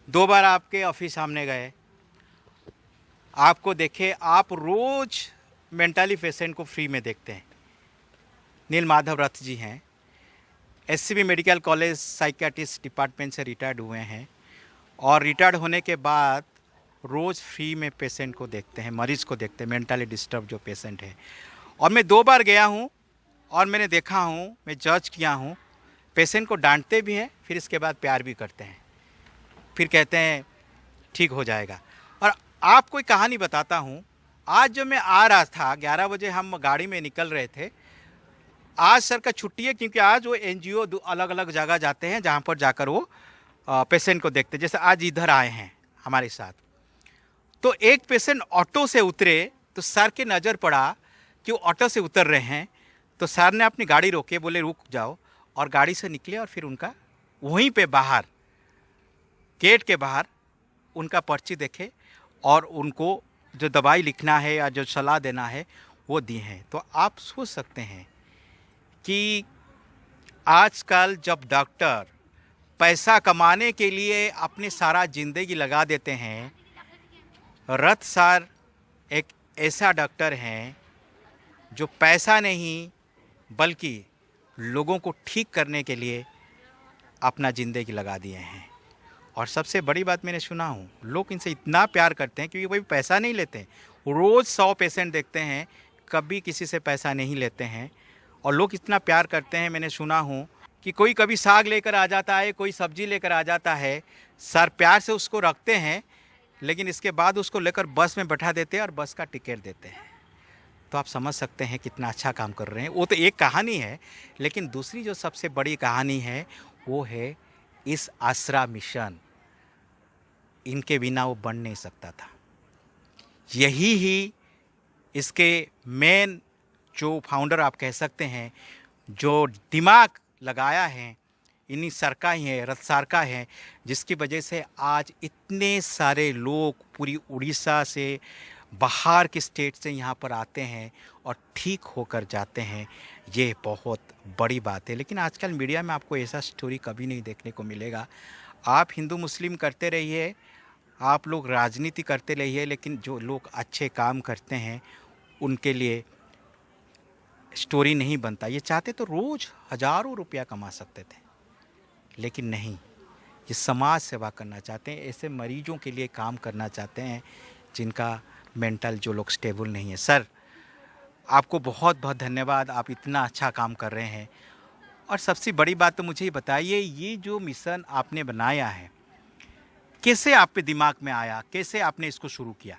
2 बार आपके ऑफिस सामने गए, आपको देखे, आप रोज मेंटली पेशेंट को फ्री में देखते हैं। नील माधव रथ जी हैं, SCB medical college psychiatrist department से रिटायर्ड हुए हैं और रिटायर्ड होने के बाद रोज़ फ्री में पेशेंट को देखते हैं, मरीज को देखते हैं, मेंटली डिस्टर्ब जो पेशेंट है। और मैं 2 बार गया हूँ और मैंने देखा हूँ, मैं जज किया हूँ, पेशेंट को डांटते भी हैं, फिर इसके बाद प्यार भी करते हैं, फिर कहते हैं ठीक हो जाएगा। और आपको एक कहानी बताता हूँ। आज जो मैं आ रहा था 11 बजे, हम गाड़ी में निकल रहे थे। आज सर का छुट्टी है क्योंकि आज वो एनजीओ अलग अलग जगह जाते हैं जहाँ पर जाकर वो पेशेंट को देखते हैं। जैसे आज इधर आए हैं हमारे साथ, तो एक पेशेंट ऑटो से उतरे तो सर के नज़र पड़ा कि वो ऑटो से उतर रहे हैं, तो सर ने अपनी गाड़ी रोके, बोले रुक जाओ, और गाड़ी से निकले और फिर उनका वहीं पे बाहर, गेट के बाहर उनका पर्ची देखे और उनको जो दवाई लिखना है या जो सलाह देना है वो दी हैं। तो आप सोच सकते हैं कि आजकल जब डॉक्टर पैसा कमाने के लिए अपनी सारा ज़िंदगी लगा देते हैं, रथ सर एक ऐसा डॉक्टर हैं जो पैसा नहीं बल्कि लोगों को ठीक करने के लिए अपना ज़िंदगी लगा दिए हैं। और सबसे बड़ी बात मैंने सुना हूँ, लोग इनसे इतना प्यार करते हैं क्योंकि कोई पैसा नहीं लेते हैं। रोज़ 100 पेशेंट देखते हैं, कभी किसी से पैसा नहीं लेते हैं और लोग इतना प्यार करते हैं। मैंने सुना हूँ कि कोई कभी साग लेकर आ जाता है, कोई सब्जी लेकर आ जाता है, सर प्यार से उसको रखते हैं, लेकिन इसके बाद उसको लेकर बस में बैठा देते हैं और बस का टिकट देते हैं। तो आप समझ सकते हैं कितना अच्छा काम कर रहे हैं। वो तो एक कहानी है, लेकिन दूसरी जो सबसे बड़ी कहानी है वो है इस आसरा मिशन। इनके बिना वो बन नहीं सकता था। यही ही इसके मेन जो फाउंडर आप कह सकते हैं, जो दिमाग लगाया है, इन्हीं सर का ही है, रथ सर का है, जिसकी वजह से आज इतने सारे लोग पूरी उड़ीसा से, बाहर के स्टेट से यहाँ पर आते हैं और ठीक होकर जाते हैं। ये बहुत बड़ी बात है। लेकिन आजकल मीडिया में आपको ऐसा स्टोरी कभी नहीं देखने को मिलेगा। आप हिंदू मुस्लिम करते रहिए, आप लोग राजनीति करते रहिए, लेकिन जो लोग अच्छे काम करते हैं उनके लिए स्टोरी नहीं बनता। ये चाहते तो रोज़ हज़ारों रुपया कमा सकते थे, लेकिन नहीं, ये समाज सेवा करना चाहते हैं, ऐसे मरीजों के लिए काम करना चाहते हैं जिनका मेंटल, जो लोग स्टेबल नहीं है। सर, आपको बहुत बहुत धन्यवाद, आप इतना अच्छा काम कर रहे हैं। और सबसे बड़ी बात तो मुझे ये बताइए, ये जो मिशन आपने बनाया है, कैसे आप पे दिमाग में आया, कैसे आपने इसको शुरू किया?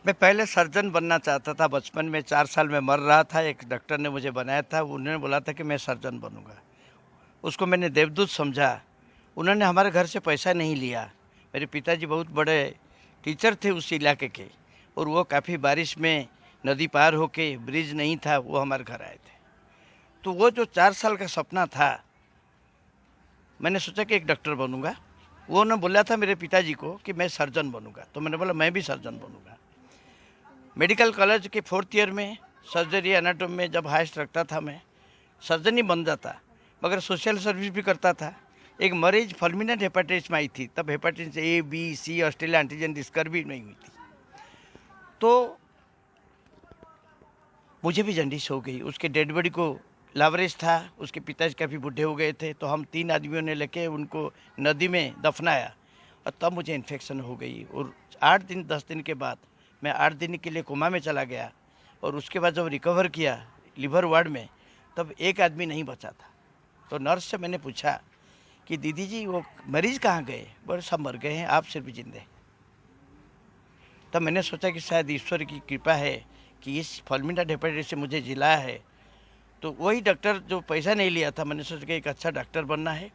मैं पहले सर्जन बनना चाहता था। बचपन में 4 साल में मर रहा था, एक डॉक्टर ने मुझे बनाया था। उन्होंने बोला था कि मैं सर्जन बनूंगा। उसको मैंने देवदूत समझा। उन्होंने हमारे घर से पैसा नहीं लिया। मेरे पिताजी बहुत बड़े टीचर थे उस इलाके के, और वो काफ़ी बारिश में नदी पार होके, ब्रिज नहीं था, वो हमारे घर आए थे। तो वो जो 4 साल का सपना था, मैंने सोचा कि एक डॉक्टर बनूंगा। वो ने बोला था मेरे पिताजी को कि मैं सर्जन बनूंगा, तो मैंने बोला मैं भी सर्जन बनूंगा। मेडिकल कॉलेज के 4th ईयर में सर्जरी एनाटॉमी में जब हाइस्ट रखता था, मैं सर्जन ही बन जाता, मगर सोशल सर्विस भी करता था। एक मरीज फुलमिनेंट हेपेटाइटिस में आई थी, तब hepatitis A, B, C Australia antigen discovery नहीं हुई थी, तो मुझे भी जंडिस हो गई। उसके डेड बॉडी को लावरेज था, उसके पिताजी काफ़ी बूढ़े हो गए थे, तो हम 3 आदमियों ने लेके उनको नदी में दफनाया, और तब मुझे इन्फेक्शन हो गई। और 8 दिन 10 दिन के बाद मैं 8 दिन के लिए कोमा में चला गया, और उसके बाद जब रिकवर किया लिवर वार्ड में, तब एक आदमी नहीं बचा था। तो नर्स से मैंने पूछा कि दीदी जी वो मरीज कहाँ गए? बोले सब मर गए हैं, आप सिर्फ जिंदे। तब मैंने सोचा कि शायद ईश्वर की कृपा है कि इस फुलमिनेंट हेपेटाइटिस से मुझे जिलाया है। तो वही डॉक्टर जो पैसा नहीं लिया था, मैंने सोचा कि एक अच्छा डॉक्टर बनना है।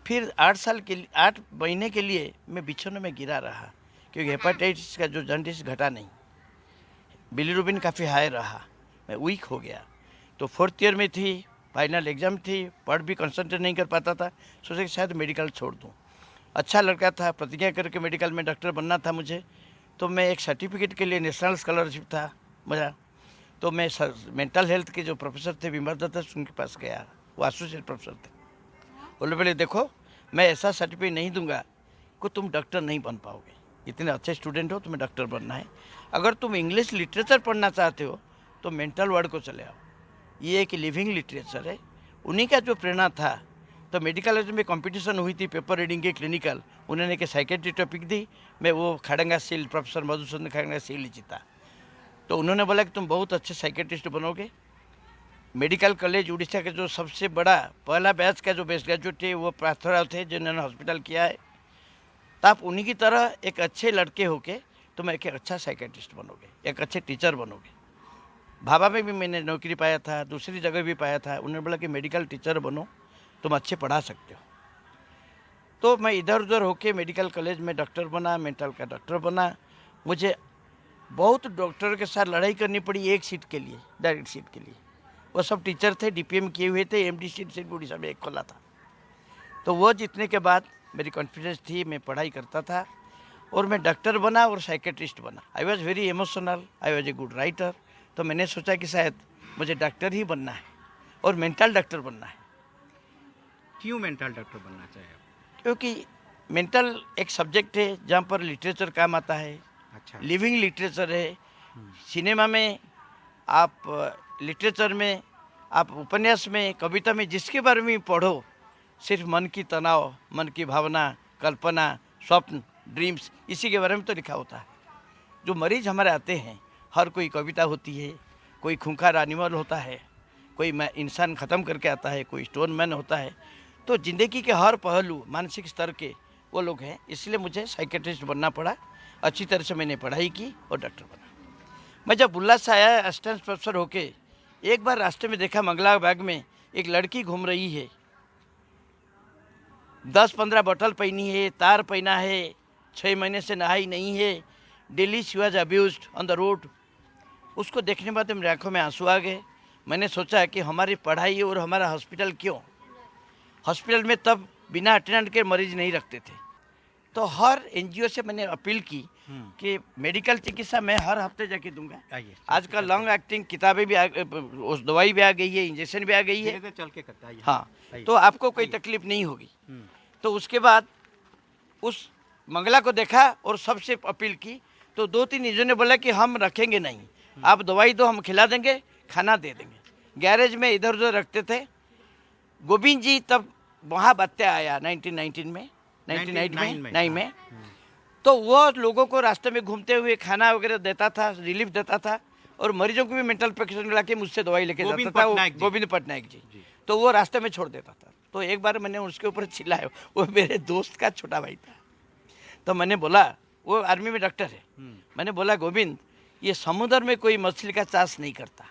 फिर 8 महीने के लिए मैं बिछौने में गिरा रहा, क्योंकि हेपेटाइटिस का जो जंडिस घटा नहीं, बिलीरुबिन काफ़ी हाई रहा, मैं वीक हो गया। तो 4th ईयर में थी, फाइनल एग्जाम थी, पढ़ भी कंसंट्रेट नहीं कर पाता था। सोचा कि शायद मेडिकल छोड़ दूँ। अच्छा लड़का था, प्रतिज्ञा करके मेडिकल में डॉक्टर बनना था मुझे। तो मैं एक सर्टिफिकेट के लिए नेशनल स्कॉलरशिप था मेरा, तो मैं मेंटल हेल्थ के जो प्रोफेसर थे विमर दत्त, उनके पास गया। वो एसोसिएट प्रोफेसर थे। बोले देखो मैं ऐसा सर्टिफिकेट नहीं दूंगा कि तुम डॉक्टर नहीं बन पाओगे। इतने अच्छे स्टूडेंट हो, तुम्हें डॉक्टर बनना है। अगर तुम इंग्लिश लिटरेचर पढ़ना चाहते हो तो मेंटल वर्ड को चले आओ, ये एक लिविंग लिटरेचर है। उन्हीं का जो प्रेरणा था, तो मेडिकल में कंपटीशन हुई थी पेपर रीडिंग के क्लिनिकल, उन्होंने एक साइकेट्री टॉपिक दी, मैं वो खड़ंगा शील्ड प्रोफेसर मधुसूदन खड़ंगा शील्ड जीता। तो उन्होंने बोला कि तुम बहुत अच्छे साइकेट्रिस्ट बनोगे। मेडिकल कॉलेज उड़ीसा के जो सबसे बड़ा पहला बैच का जो बेस्ट ग्रेजुएट थे वो पार्थोराव थे, जिन्होंने हॉस्पिटल किया है। तो आप उन्हीं की तरह एक अच्छे लड़के होके तुम एक अच्छा साइकेट्रिस्ट बनोगे, एक अच्छे टीचर बनोगे। भाभा में भी मैंने नौकरी पाया था, दूसरी जगह भी पाया था। उन्होंने बोला कि मेडिकल टीचर बनो, तुम अच्छे पढ़ा सकते हो। तो मैं इधर उधर होके मेडिकल कॉलेज में डॉक्टर बना, मेंटल का डॉक्टर बना। मुझे बहुत डॉक्टर के साथ लड़ाई करनी पड़ी एक सीट के लिए, डायरेक्ट सीट के लिए। वो सब टीचर थे, डीपीएम किए हुए थे, एमडी सीट उड़ीसा में एक खोला था। तो वो जीतने के बाद मेरी कॉन्फिडेंस थी, मैं पढ़ाई करता था और मैं डॉक्टर बना और साइकेट्रिस्ट बना। I was very emotional, I was a good writer. तो मैंने सोचा कि शायद मुझे डॉक्टर ही बनना है और मेंटल डॉक्टर बनना है। क्यों मेंटल डॉक्टर बनना चाहिए? क्योंकि मेंटल एक सब्जेक्ट है जहाँ पर लिटरेचर काम आता है। अच्छा। लिविंग लिटरेचर है। सिनेमा में आप, लिटरेचर में आप, उपन्यास में, कविता में जिसके बारे में पढ़ो, सिर्फ मन की तनाव, मन की भावना, कल्पना, स्वप्न, ड्रीम्स, इसी के बारे में तो लिखा होता है। जो मरीज हमारे आते हैं, हर कोई कविता होती है, कोई खूंखार एनिमल होता है, कोई इंसान ख़त्म करके आता है, कोई स्टोन मैन होता है। तो ज़िंदगी के हर पहलू मानसिक स्तर के वो लोग हैं। इसलिए मुझे साइकेट्रिस्ट बनना पड़ा। अच्छी तरह से मैंने पढ़ाई की और डॉक्टर बना। मैं जब बुल्ला से आया असिस्टेंट प्रोफेसर होके, एक बार रास्ते में देखा मंगला बाग में एक लड़की घूम रही है, 10-15 बोतल पहनी है, तार पहना है, 6 महीने से नहाई नहीं है, daily she was abused on the road. उसको देखने के बाद मेरी आंखों में आंसू आ गए। मैंने सोचा कि हमारी पढ़ाई और हमारा हॉस्पिटल क्यों, हॉस्पिटल में तब बिना अटेंडेंट के मरीज नहीं रखते थे। तो हर एनजीओ से मैंने अपील की कि मेडिकल चिकित्सा मैं हर हफ्ते जाके दूंगा। आजकल लॉन्ग एक्टिंग किताबें भी उस दवाई भी आ गई है, इंजेक्शन भी आ गई है, चल के करता है। हाँ, तो आपको कोई तकलीफ नहीं होगी। तो उसके बाद उस मंगला को देखा और सबसे अपील की। तो 2-3 एनजीओ ने बोला कि हम रखेंगे नहीं, आप दवाई दो, हम खिला देंगे, खाना दे देंगे। गैरेज में इधर उधर रखते थे। गोविंद जी तब वहाँ बात्या आया 1919 में, 1999 में। तो वो लोगों को रास्ते में घूमते हुए खाना वगैरह देता था, रिलीफ देता था, और मरीजों को भी मेंटल पेशेंट ला के मुझसे दवाई लेके जाता था, गोविंद पटनायक जी। तो वो रास्ते में छोड़ देता था। तो एक बार मैंने उसके ऊपर चिल्लाया, वो मेरे दोस्त का छोटा भाई था। तो मैंने बोला, वो आर्मी में डॉक्टर है, मैंने बोला गोविंद, ये समुद्र में कोई मछली का चाष नहीं करता।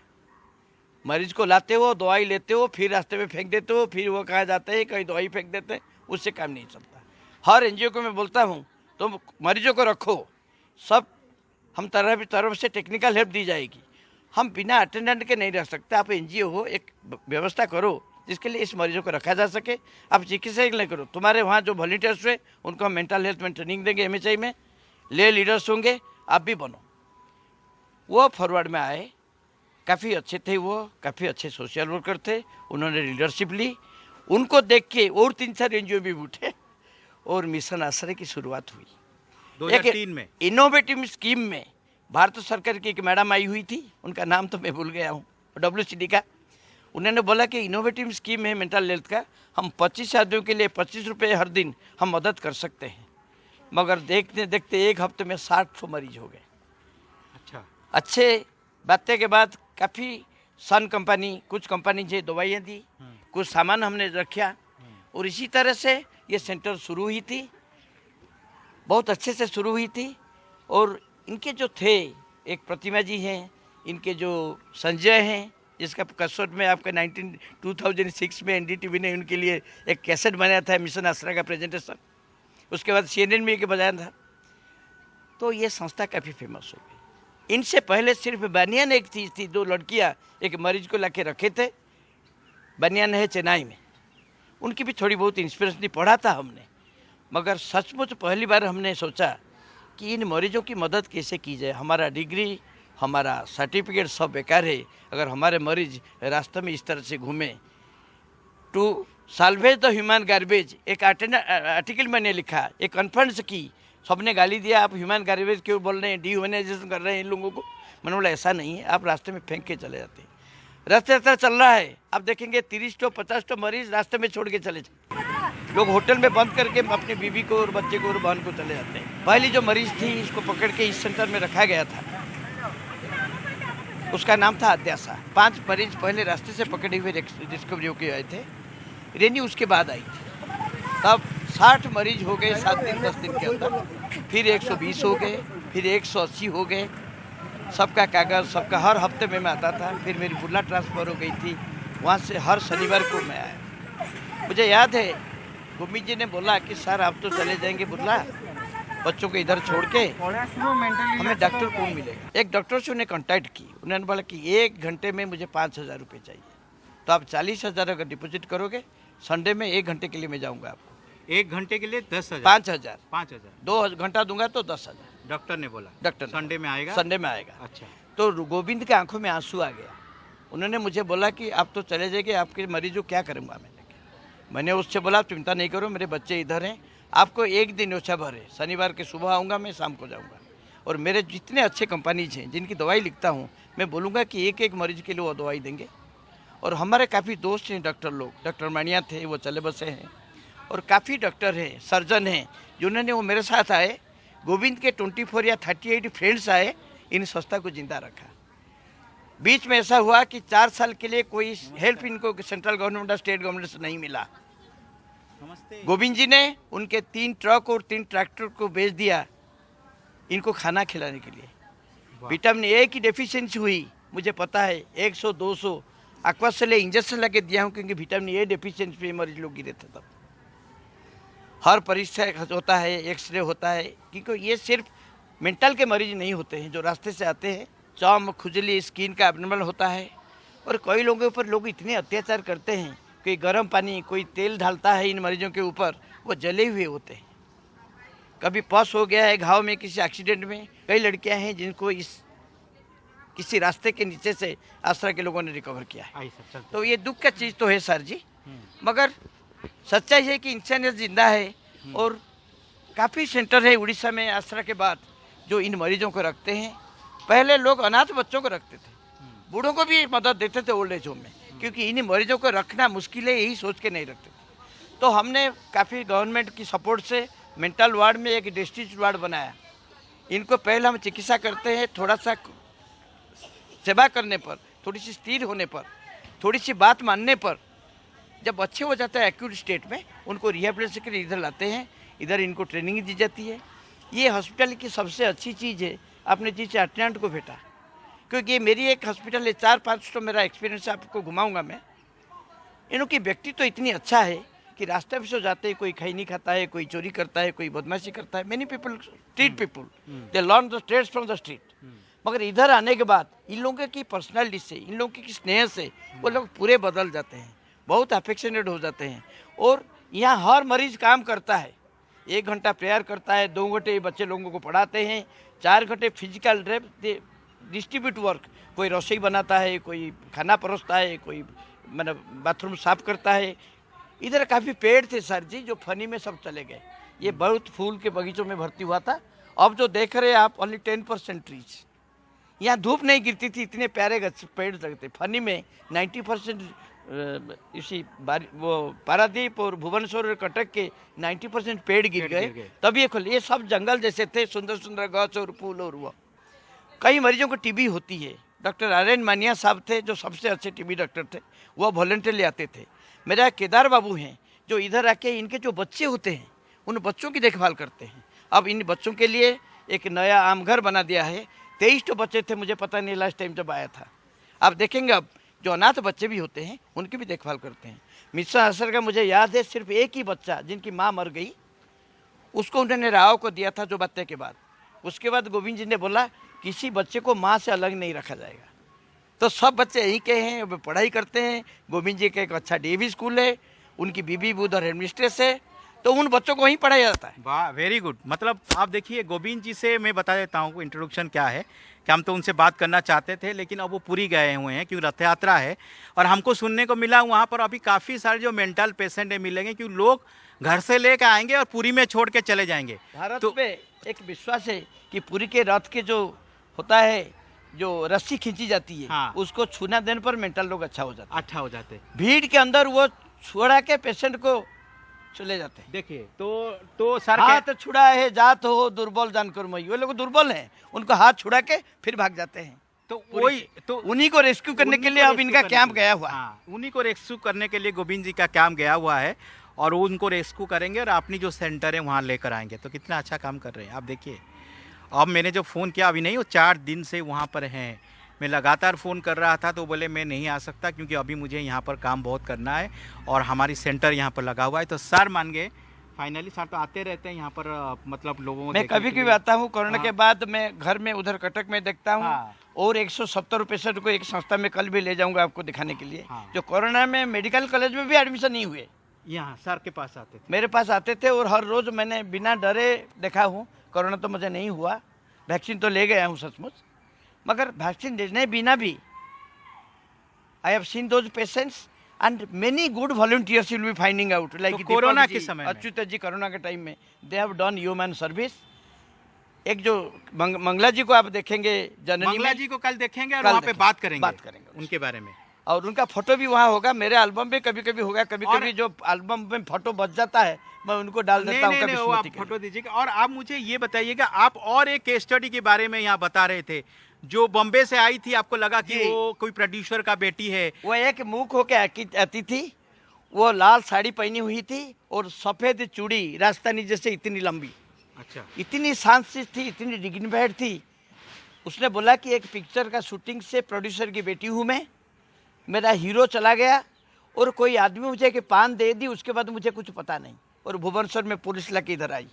मरीज को लाते हो, दवाई लेते हो, फिर रास्ते में फेंक देते हो, फिर वो कहाँ जाते हैं, कहीं दवाई फेंक देते हैं, उससे काम नहीं चलता। हर एनजीओ को मैं बोलता हूँ तो मरीजों को रखो, सब हम तरफ से टेक्निकल हेल्प दी जाएगी। हम बिना अटेंडेंट के नहीं रख सकते। आप एनजीओ हो, एक व्यवस्था करो जिसके लिए इस मरीजों को रखा जा सके। आप चिकित्सा नहीं करो, तुम्हारे वहाँ जो वॉलंटियर्स हुए उनको हम मेंटल हेल्थ में ट्रेनिंग देंगे, एमएचआई में ले लीडर्स होंगे, आप भी बनो। वो फॉरवर्ड में आए, काफ़ी अच्छे थे, वो काफ़ी अच्छे सोशल वर्कर थे, उन्होंने लीडरशिप ली। उनको देख के और 3-4 एनजीओ भी उठे और मिशन आश्रय की शुरुआत हुई 2003 में। इनोवेटिव स्कीम में भारत सरकार की एक मैडम आई हुई थी, उनका नाम तो मैं भूल गया हूँ, WCD का। उन्होंने बोला कि इनोवेटिव स्कीम है मेंटल हेल्थ का, हम 25 आदमियों के लिए 25 रुपये हर दिन हम मदद कर सकते हैं। मगर देखते देखते एक हफ्ते में 60 मरीज हो गए। अच्छा, अच्छे बातें के बाद काफ़ी सन कंपनी, कुछ कंपनी से दवाइयाँ दी, कुछ सामान हमने रखा, और इसी तरह से ये सेंटर शुरू हुई थी, बहुत अच्छे से शुरू हुई थी। और इनके जो थे, एक प्रतिमा जी हैं, इनके जो संजय हैं, जिसका कसौट में आपका 2006 में NDTV ने उनके लिए एक कैसेट बनाया था, मिशन आश्रय का प्रेजेंटेशन, उसके बाद CNN में एक बजाया था। तो ये संस्था काफ़ी फेमस हो गई। इनसे पहले सिर्फ बनियान एक चीज़ थी, 2 लड़कियां एक मरीज को लाके रखे थे, बनियान है चेन्नई में, उनकी भी थोड़ी बहुत इंस्पिरेशन पढ़ा था हमने। मगर सचमुच पहली बार हमने सोचा कि इन मरीजों की मदद कैसे की जाए। हमारा डिग्री, हमारा सर्टिफिकेट सब बेकार है अगर हमारे मरीज रास्ते में इस तरह से घूमे। To salvage the human garbage, एक आर्टिकल मैंने लिखा, एक कॉन्फ्रेंस की, सबने गाली दिया, आप ह्यूमन गार्बेज क्यों बोल रहे हैं, डिह्यूमनाइजेशन कर रहे हैं इन लोगों को। मैंने बोला ऐसा नहीं है, आप रास्ते में फेंक के चले जाते हैं। रथ यात्रा चल रहा है, आप देखेंगे 30 तो 50 मरीज रास्ते में छोड़ के चले जाते, लोग होटल में बंद करके अपनी बीवी को और बच्चे को और बहन को चले जाते हैं। पहली जो मरीज थी इसको पकड़ के इस सेंटर में रखा गया था, उसका नाम था अध्यासा। 5 मरीज पहले रास्ते से पकड़े हुए डिस्कवरी होके आए थे, रेनी उसके बाद आई थी। तब 60 मरीज हो गए 7 दिन 10 दिन के अंदर, फिर 120 हो गए, फिर 180 हो गए। सबका कागज़ सबका हर हफ्ते में मैं आता था। फिर मेरी बुर्ला ट्रांसफ़र हो गई थी, वहाँ से हर शनिवार को मैं आया। मुझे याद है गोविंद जी ने बोला कि सर आप तो चले जाएंगे बुर्ला, बच्चों को इधर छोड़ के, हमें डॉक्टर कौन मिलेगा। एक डॉक्टर से उन्हें कॉन्टैक्ट की, उन्होंने बोला कि 1 घंटे में मुझे 5,000 रुपये चाहिए, तो आप 40,000 अगर डिपॉजिट करोगे, संडे में 1 घंटे के लिए मैं जाऊँगा आपको। 1 घंटे के लिए 10,000? 5,000। 5,000 2 घंटा दूंगा तो 10,000। डॉक्टर ने बोला? डॉक्टर संडे में आएगा? संडे में आएगा। अच्छा। तो गोविंद के आंखों में आंसू आ गया। उन्होंने मुझे बोला कि आप तो चले जाएंगे, आपके मरीज को क्या करूँगा। मैंने उससे बोला चिंता नहीं करो, मेरे बच्चे इधर हैं, आपको 1 दिन ओछा भर है, शनिवार के सुबह आऊँगा, मैं शाम को जाऊँगा। और मेरे जितने अच्छे कंपनीज हैं जिनकी दवाई लिखता हूँ, मैं बोलूँगा कि एक एक मरीज के लिए वो दवाई देंगे। और हमारे काफ़ी दोस्त हैं डॉक्टर लोग, डॉक्टर मानिया थे, वो चले बसे हैं, और काफ़ी डॉक्टर हैं, सर्जन हैं, जिन्होंने वो मेरे साथ आए। गोविंद के 24 या 38 फ्रेंड्स आए, इन संस्था को जिंदा रखा। बीच में ऐसा हुआ कि 4 साल के लिए कोई हेल्प इनको सेंट्रल गवर्नमेंट और स्टेट गवर्नमेंट से नहीं मिला। गोविंद जी ने उनके 3 ट्रक और 3 ट्रैक्टर को बेच दिया इनको खाना खिलाने के लिए। विटामिन ए की डेफिशिएंसी हुई, मुझे पता है, 100-200 एक्वास से ले इंजेक्शन लगे दिया हूँ, क्योंकि विटामिन ए डेफिशिएंसी पे मरीज लोग गिरे थे। तब हर परीक्षा होता है, एक्सरे होता है, क्योंकि ये सिर्फ मेंटल के मरीज नहीं होते हैं जो रास्ते से आते हैं। चौम, खुजली, स्किन का एब्नॉर्मल होता है, और कई लोगों के ऊपर लोग इतने अत्याचार करते हैं, कोई गर्म पानी, कोई तेल डालता है इन मरीजों के ऊपर, वो जले हुए होते हैं। कभी पस हो गया है घाव में किसी एक्सीडेंट में। कई लड़कियां हैं जिनको इस किसी रास्ते के नीचे से आश्रय के लोगों ने रिकवर किया है। तो ये दुख का चीज़ तो है सर जी, मगर सच्चाई है कि इंसानियत जिंदा है। और काफ़ी सेंटर है उड़ीसा में आश्रय के बाद जो इन मरीजों को रखते हैं। पहले लोग अनाथ बच्चों को रखते थे, बूढ़ों को भी मदद देते थे ओल्ड एज होम में, क्योंकि इन मरीजों को रखना मुश्किल है, यही सोच के नहीं रखते थे। तो हमने काफ़ी गवर्नमेंट की सपोर्ट से मेंटल वार्ड में एक डिस्ट्रिक्ट वार्ड बनाया। इनको पहले हम चिकित्सा करते हैं, थोड़ा सा सेवा करने पर, थोड़ी सी स्थिर होने पर, थोड़ी सी बात मानने पर, जब अच्छे हो जाता है एक्यूट स्टेट में, उनको रिहेबिलिटेशन के लिए इधर लाते हैं, इधर इनको ट्रेनिंग दी जाती है। ये हॉस्पिटल की सबसे अच्छी चीज़ है। आपने जिस अटेंडेंट को भेटा, क्योंकि ये मेरी एक हॉस्पिटल है, 4-5 तो मेरा एक्सपीरियंस आपको घुमाऊंगा मैं। इनकी व्यक्ति तो इतनी अच्छा है कि रास्ते पे से जाते हैं, कोई खाई नहीं खाता है, कोई चोरी करता है, कोई बदमाशी करता है। Many people, street people, they learn the trades from the street. मगर इधर आने के बाद इन लोगों की पर्सनैलिटी से, इन लोगों की स्नेह से वो लोग पूरे बदल जाते हैं, बहुत अफेक्शनेट हो जाते हैं। और यहाँ हर मरीज काम करता है, 1 घंटा प्रेयर करता है, 2 घंटे बच्चे लोगों को पढ़ाते हैं, 4 घंटे फिजिकल डिस्ट्रीब्यूट वर्क, कोई रसोई बनाता है, कोई खाना परोसता है, कोई मतलब बाथरूम साफ करता है। इधर काफ़ी पेड़ थे सर जी, जो फनी में सब चले गए। ये बहुत फूल के बगीचों में भर्ती हुआ था। अब जो देख रहे हैं आप, ओनली 10% ट्रीज। यहाँ धूप नहीं गिरती थी, इतने प्यारे पेड़ लगते। फनी में 90% इसी वो पारादीप और भुवनेश्वर और कटक के 90% पेड़ गिर गए। तब ये खुले, ये सब जंगल जैसे थे, सुंदर सुंदर गाछ और फूल। और वो कई मरीजों को टीबी होती है। डॉक्टर आर्यन मानिया साहब थे जो सबसे अच्छे टीबी डॉक्टर थे, वो वॉलंटियरली आते थे। मेरा केदार बाबू हैं जो इधर आके इनके जो बच्चे होते हैं उन बच्चों की देखभाल करते हैं। अब इन बच्चों के लिए एक नया आम घर बना दिया है। 23 तो बच्चे थे, मुझे पता नहीं लास्ट टाइम जब आया था। आप देखेंगे अब जो अनाथ बच्चे भी होते हैं उनकी भी देखभाल करते हैं। मिश्रा असर का मुझे याद है, सिर्फ एक ही बच्चा जिनकी माँ मर गई, उसको उन्होंने राव को दिया था जो बच्चे के बाद। उसके बाद गोविंद जी ने बोला किसी बच्चे को माँ से अलग नहीं रखा जाएगा। तो सब बच्चे यहीं के हैं, वे पढ़ाई करते हैं। गोविंद जी का एक अच्छा डीएवी स्कूल है, उनकी बीबी उधर हेडमिस्ट्रेस है, तो उन बच्चों को वहीं पढ़ाया जाता है। वाह, वेरी गुड। मतलब आप देखिए, गोविंद जी से मैं बता देता हूँ इंट्रोडक्शन क्या है कि हम तो उनसे बात करना चाहते थे, लेकिन अब वो पूरी गए हुए हैं क्योंकि रथ यात्रा है। और हमको सुनने को मिला वहाँ पर अभी काफ़ी सारे जो मेंटल पेशेंट है मिलेंगे, क्योंकि लोग घर से लेकर आएंगे और पुरी में छोड़ के चले जाएंगे। भारत पे एक विश्वास है कि पुरी के रथ के जो होता है, जो रस्सी खींची जाती है, हाँ। उसको छूना देने पर मेंटल लोग अच्छा हो जाता अच्छा हो जाते। है। भीड़ के अंदर वो छुड़ा के पेशेंट को चले जाते हैं। देखिए तो सर हाथ छुड़ा है जात हो दुर्बल जानकर मई, वो लोग दुर्बल हैं, उनको हाथ छुड़ा के फिर भाग जाते हैं। तो वही तो उन्हीं को रेस्क्यू करने के लिए अब इनका कैंप गया हुआ है। हाँ, उन्हीं को रेस्क्यू करने के लिए गोविंद जी का कैंप गया हुआ है और वो उनको रेस्क्यू करेंगे और अपनी जो सेंटर है वहाँ लेकर आएंगे। तो कितना अच्छा काम कर रहे हैं आप देखिए। अब मैंने जो फ़ोन किया अभी नहीं, वो 4 दिन से वहाँ पर हैं। मैं लगातार फ़ोन कर रहा था तो बोले मैं नहीं आ सकता क्योंकि अभी मुझे यहाँ पर काम बहुत करना है और हमारी सेंटर यहाँ पर लगा हुआ है। तो सर मान गए फाइनली। सर तो आते रहते हैं यहाँ पर, मतलब लोगों को मैं देखने कभी के कभी लिए। आता हूँ, कोरोना हाँ। के बाद मैं घर में उधर कटक में देखता हूँ। हाँ। और 170 पेशेंट को एक संस्था में कल भी ले जाऊंगा आपको दिखाने के लिए। हाँ। जो कोरोना में मेडिकल कॉलेज में भी एडमिशन नहीं हुए, यहाँ सर के पास आते थे। मेरे पास आते थे और हर रोज मैंने बिना डरे देखा हूँ। कोरोना तो मुझे नहीं हुआ, वैक्सीन तो ले गया हूँ सचमुच, मगर वैक्सीन लेने बिना भी I have seen those patients and many good volunteers will be finding out like तो कोरोना के समय में? अच्युत जी कोरोना के टाइम में they have done human service. एक जो मंगला जी को आप देखेंगे जननी मंगला में, जी को कल देखेंगे और कल वहाँ पे देखेंगे, बात करेंगे उनके बारे में। और उनका फोटो भी वहाँ होगा। मेरे एल्बम में कभी कभी होगा, कभी कभी जो एल्बम में फोटो बच जाता है मैं उनको डाल देता हूँ। नहीं, वो आप फोटो दीजिएगा। और आप मुझे ये बताइएगा, आप और एक केस स्टडी के बारे में यहाँ बता रहे थे जो बॉम्बे से आई थी, आपको लगा कि जी। वो कोई प्रोड्यूसर का बेटी है। वो एक मूक होके आती थी, वो लाल साड़ी पहनी हुई थी और सफेद चूड़ी राजस्थानी जैसे इतनी लंबी, अच्छा। इतनी शांत थी, इतनी डिग्निफाइड थी। उसने बोला कि एक पिक्चर का शूटिंग से प्रोड्यूसर की बेटी हूँ मैं, मेरा हीरो चला गया और कोई आदमी मुझे कि पान दे दी, उसके बाद मुझे कुछ पता नहीं। और भुवनेश्वर में पुलिस लाके इधर आई।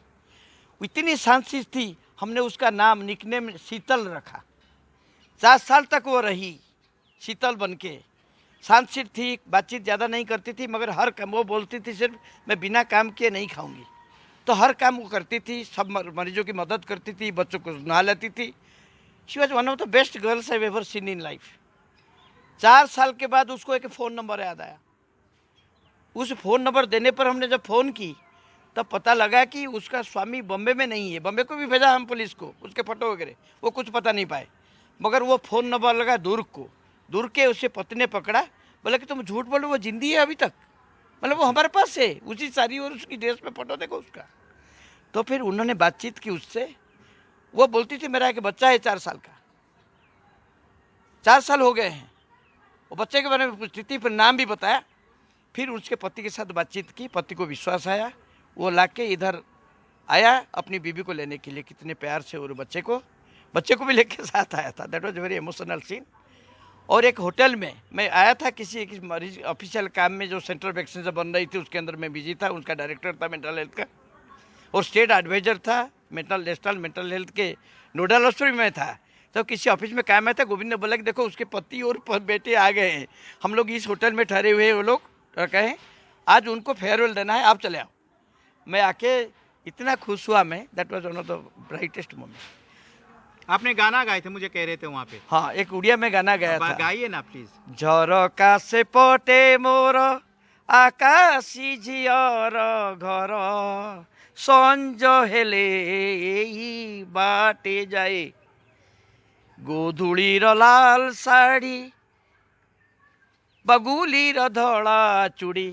इतनी शांत थी, हमने उसका नाम निकनेम शीतल रखा। 4 साल तक वो रही शीतल बन के। शांत थी, बातचीत ज़्यादा नहीं करती थी, मगर हर काम वो बोलती थी सिर्फ मैं बिना काम किए नहीं खाऊंगी। तो हर काम वो करती थी, सब मरीजों की मदद करती थी, बच्चों को नहा लेती थी। She was one of the best girls I ever seen in life. 4 साल के बाद उसको एक फ़ोन नंबर याद आया। उस फ़ोन नंबर देने पर हमने जब फ़ोन की तब पता लगा कि उसका स्वामी बॉम्बे में नहीं है। बॉम्बे को भी भेजा हम पुलिस को, उसके फ़ोटो वगैरह, वो कुछ पता नहीं पाए। मगर वो फ़ोन नंबर लगा दुर्ग को। दुर्ग के उससे पति ने पकड़ा, बोला कि तुम झूठ बोलो, वो जिंदी है अभी तक, मतलब वो हमारे पास है, उसी साड़ी और उसकी ड्रेस पे फोटो देखो उसका। तो फिर उन्होंने बातचीत की उससे। वो बोलती थी मेरा एक बच्चा है 4 साल का, 4 साल हो गए हैं। वो बच्चे के बारे में पूछती थी, फिर नाम भी बताया। फिर उसके पति के साथ बातचीत की, पति को विश्वास आया, वो लाके इधर आया अपनी बीवी को लेने के लिए, कितने प्यार से, और बच्चे को भी लेके साथ आया था। That was very emotional scene. और एक होटल में मैं आया था किसी मरीज ऑफिशियल काम में, जो सेंट्रल वैक्सीन बन रही थी उसके अंदर मैं बिजी था। उसका डायरेक्टर था मेंटल हेल्थ का और स्टेट एडवाइजर था नेशनल मेंटल हेल्थ के नोडल ऑफिसर में था। तो किसी ऑफिस में काम आया था। गोविंद ने बोला कि देखो उसके पति और बेटे आ गए हैं, हम लोग इस होटल में ठहरे हुए हैं, वो लोग कहें आज उनको फेयरवेल देना है, आप चले आओ। मैं आके इतना खुश हुआ मैं, that was one of the brightest moment. आपने गाना गाए थे, मुझे कह रहे थे वहाँ पे। हाँ, एक उड़िया में गाना गाया था। गाइए ना प्लीज। झरका से पटे मोर आकाशी झियर घर, संज हेले एई बाटे जाए, गोधूलीर लाल शाढ़ी बगुलीर धड़ा चूड़ी,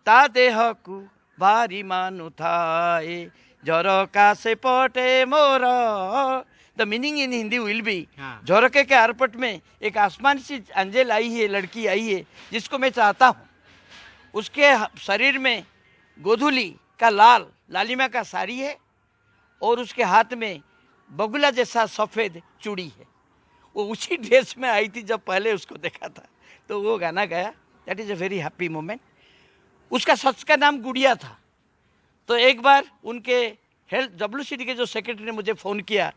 ता देहकु भारी मानु थाए, झरका से पटे मोर। The meaning in Hindi will be, झरोके के आरपट में एक आसमान सी अंजेल आई है, लड़की आई है जिसको मैं चाहता हूँ। उसके शरीर में गोधूली का लालिमा का साड़ी है और उसके हाथ में बगुला जैसा सफ़ेद चूड़ी है। वो उसी ड्रेस में आई थी जब पहले उसको देखा था। तो वो गाना गाया, that is a very happy moment. उसका सच का नाम गुड़िया था। तो एक बार उनके हेल्थ WCD के जो सेक्रेटरी ने मुझे फ़ोन किया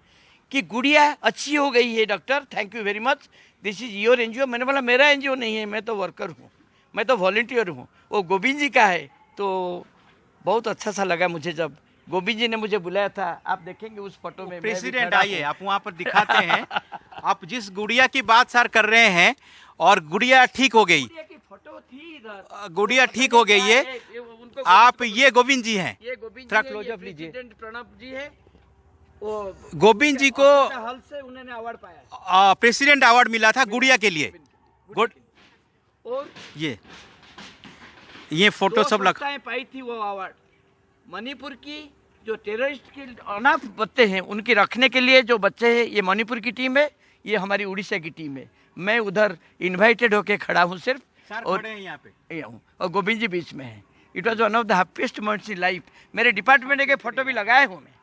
कि गुड़िया अच्छी हो गई है doctor, thank you very much, this is your NGO। मैंने बोला मेरा NGO नहीं है, मैं तो वर्कर हूँ, मैं तो वॉलंटियर हूँ, वो गोविंद जी का है। तो बहुत अच्छा सा लगा मुझे जब गोविंद जी ने मुझे बुलाया था। आप देखेंगे उस फोटो में प्रेसिडेंट आइए, आप वहाँ पर दिखाते हैं आप जिस गुड़िया की बात सर कर रहे हैं, और गुड़िया ठीक हो गई, गुड़िया की फोटो थी इधर, गुड़िया ठीक हो गई है। उनको आप ये गोविंद जी हैं, ये गोविंद थोड़ा जी है, क्लोज ये अप लीजिए। प्रेसिडेंट प्रणब जी है। वो गोविंद जी को हल से उन्होंने अवार्ड पाया प्रेसिडेंट अवार्ड मिला था गुड़िया के लिए। गुड, और ये फोटो सब लग संस्थाएं पाई थी वो अवार्ड। मणिपुर की जो टेररिस्ट के अनाथ बच्चे हैं उनके रखने के लिए जो बच्चे हैं, ये मणिपुर की टीम है, ये हमारी उड़ीसा की टीम है। मैं उधर इनवाइटेड होके खड़ा हूँ सिर्फ, सर और खड़े हैं यहाँ पे, ये हूँ, और गोविंद जी बीच में है। It was one of the happiest moments in life. मेरे डिपार्टमेंट के फोटो भी लगाए हूँ मैं,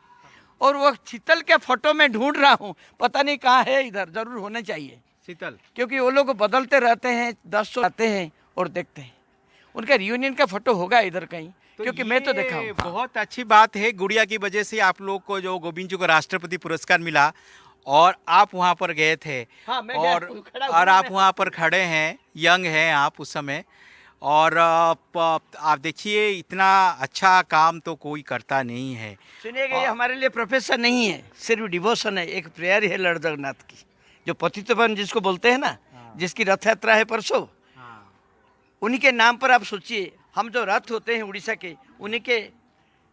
और वो शीतल के फोटो में ढूंढ रहा हूँ, पता नहीं कहाँ है, इधर जरूर होने चाहिए, शीतल, क्योंकि वो लोग बदलते रहते हैं, 10 आते हैं और देखते हैं। उनका रियूनियन का फोटो होगा इधर कहीं, क्योंकि मैं तो देखा हूँ। बहुत अच्छी बात है, गुड़िया की वजह से आप लोग को जो गोविंद जी को राष्ट्रपति पुरस्कार मिला, और आप वहाँ पर गए थे। हाँ, मैं और गया हूँ, खड़ा हूँ आप मैं। वहाँ पर खड़े हैं, यंग हैं आप उस समय, और आप देखिए इतना अच्छा काम तो कोई करता नहीं है। सुनिएगा, ये हमारे लिए प्रोफेशन नहीं है, सिर्फ डिवोशन है, एक प्रेयर है लॉर्ड जगन्नाथ की, जो पतितपावन जिसको बोलते हैं ना, जिसकी रथ यात्रा है परसों, उन्हीं के नाम पर आप सोचिए, हम जो रथ होते हैं उड़ीसा के, उन्हीं के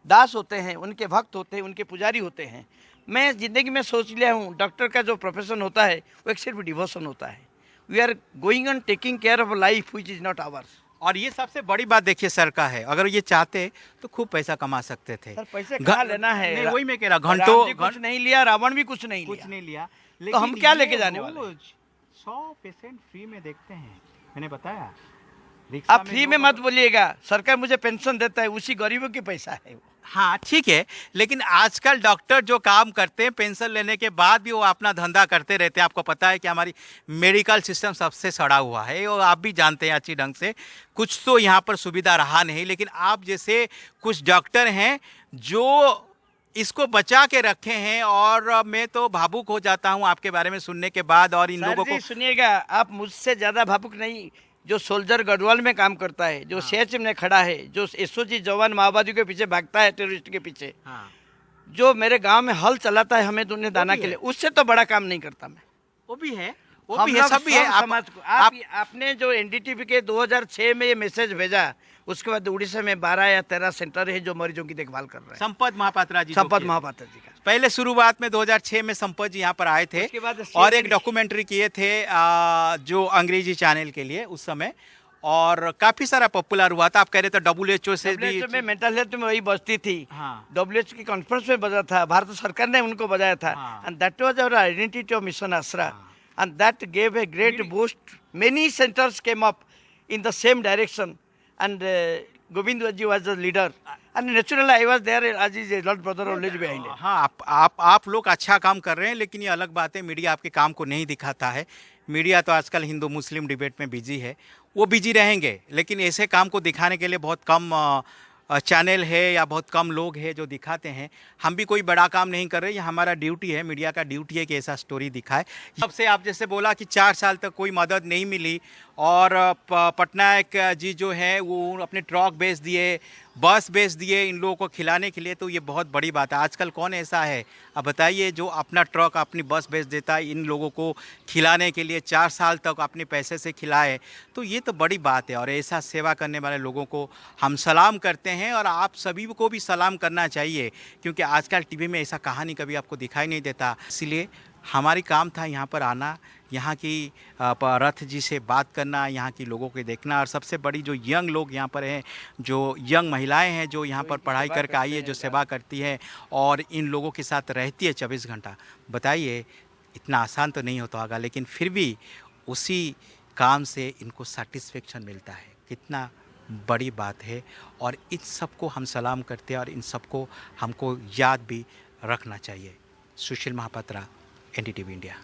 दास होते हैं, उनके भक्त होते हैं, उनके पुजारी होते हैं। मैं जिंदगी में सोच लिया हूँ, डॉक्टर का जो प्रोफेशन होता है वो एक सिर्फ डिवोशन होता है। We are going on taking care of life which is not ours. और ये सबसे बड़ी बात देखिए सर का है, अगर ये चाहते तो खूब पैसा कमा सकते थे। सर पैसे कहाँ लेना है? नहीं, वही मैं कह रहा, राम जी कुछ नहीं लिया, रावण भी कुछ नहीं लिया। लेकिन हम क्या लेके ये जाने वाले? रोज 100% फ्री में देखते हैं, मैंने बताया। आप फ्री में मत बोलिएगा, सरकार मुझे पेंशन देता है, उसी गरीबों की पैसा है वो। हाँ ठीक है, लेकिन आजकल डॉक्टर जो काम करते हैं पेंशन लेने के बाद भी वो अपना धंधा करते रहते हैं। आपको पता है कि हमारी मेडिकल सिस्टम सबसे सड़ा हुआ है, और आप भी जानते हैं अच्छी ढंग से, कुछ तो यहाँ पर सुविधा रहा नहीं। लेकिन आप जैसे कुछ डॉक्टर हैं जो इसको बचा के रखे हैं, और मैं तो भावुक हो जाता हूँ आपके बारे में सुनने के बाद। और इन लोगों को सुनिएगा, आप मुझसे ज्यादा भावुक नहीं, जो सोल्जर गढ़वाल में काम करता है, जो सीएचएम में खड़ा है, जो एसओजी जवान माओवादी के पीछे भागता है, टेररिस्ट के पीछे, जो मेरे गांव में हल चलाता है हमें दुनिया दाना के लिए, उससे तो बड़ा काम नहीं करता मैं। वो भी है, वो हम भी है, सब भी है। समाज को आपने जो एनडीटीवी के 2006 में ये मैसेज भेजा, उसके बाद उड़ीसा में 12 या 13 सेंटर है जो मरीजों की देखभाल कर रहे हैं। संपत महापात्रा जी, संपत महापात्रा जी का पहले शुरुआत में 2006 में संपत जी यहाँ पर आए थे, उसके बाद और एक डॉक्यूमेंट्री किए थे जो अंग्रेजी चैनल के लिए उस समय, और काफी सारा पॉपुलर हुआ था। आप कह रहे थे WHO से भी में मेंटल हेल्थ में वही बजती थी। हाँ। WHO की कॉन्फ्रेंस में बजा था, भारत सरकार ने उनको बजाया था, and that was our identity of mission Aasra, and that gave a great boost. Many centres came up in the same direction, and Govind ji was the leader, and naturally I was there as is lord brother always behind. हाँ, आप लोग अच्छा काम कर रहे हैं, लेकिन ये अलग बात है, मीडिया आपके काम को नहीं दिखाता है। मीडिया तो आजकल हिंदू मुस्लिम डिबेट में बिजी है, वो बिजी रहेंगे, लेकिन ऐसे काम को दिखाने के लिए बहुत कम चैनल है या बहुत कम लोग हैं जो दिखाते हैं। हम भी कोई बड़ा काम नहीं कर रहे, ये हमारा ड्यूटी है, मीडिया का ड्यूटी है कि ऐसा स्टोरी दिखाए। सबसे आप जैसे बोला कि 4 साल तक कोई मदद नहीं मिली, और पटनायक जी जो है वो अपने ट्रक बेच दिए, बस बेच दिए इन लोगों को खिलाने के लिए, तो ये बहुत बड़ी बात है। आजकल कौन ऐसा है, अब बताइए, जो अपना ट्रक अपनी बस बेच देता है इन लोगों को खिलाने के लिए, 4 साल तक अपने पैसे से खिलाए, तो ये तो बड़ी बात है। और ऐसा सेवा करने वाले लोगों को हम सलाम करते हैं, और आप सभी को भी सलाम करना चाहिए, क्योंकि आजकल टीवी में ऐसा कहानी कभी आपको दिखाई नहीं देता। इसलिए हमारी काम था यहाँ पर आना, यहाँ की रथ जी से बात करना, यहाँ की लोगों को देखना, और सबसे बड़ी जो यंग लोग यहाँ पर हैं, जो यंग महिलाएं हैं जो यहाँ पर पढ़ाई करके आई है, जो सेवा करती है और इन लोगों के साथ रहती है 24 घंटा। बताइए, इतना आसान तो नहीं होता होगा, लेकिन फिर भी उसी काम से इनको सेटिस्फेक्शन मिलता है। कितना बड़ी बात है, और इन सबको हम सलाम करते हैं, और इन सबको हमको याद भी रखना चाहिए। सुशील महापात्रा, NDTV इंडिया।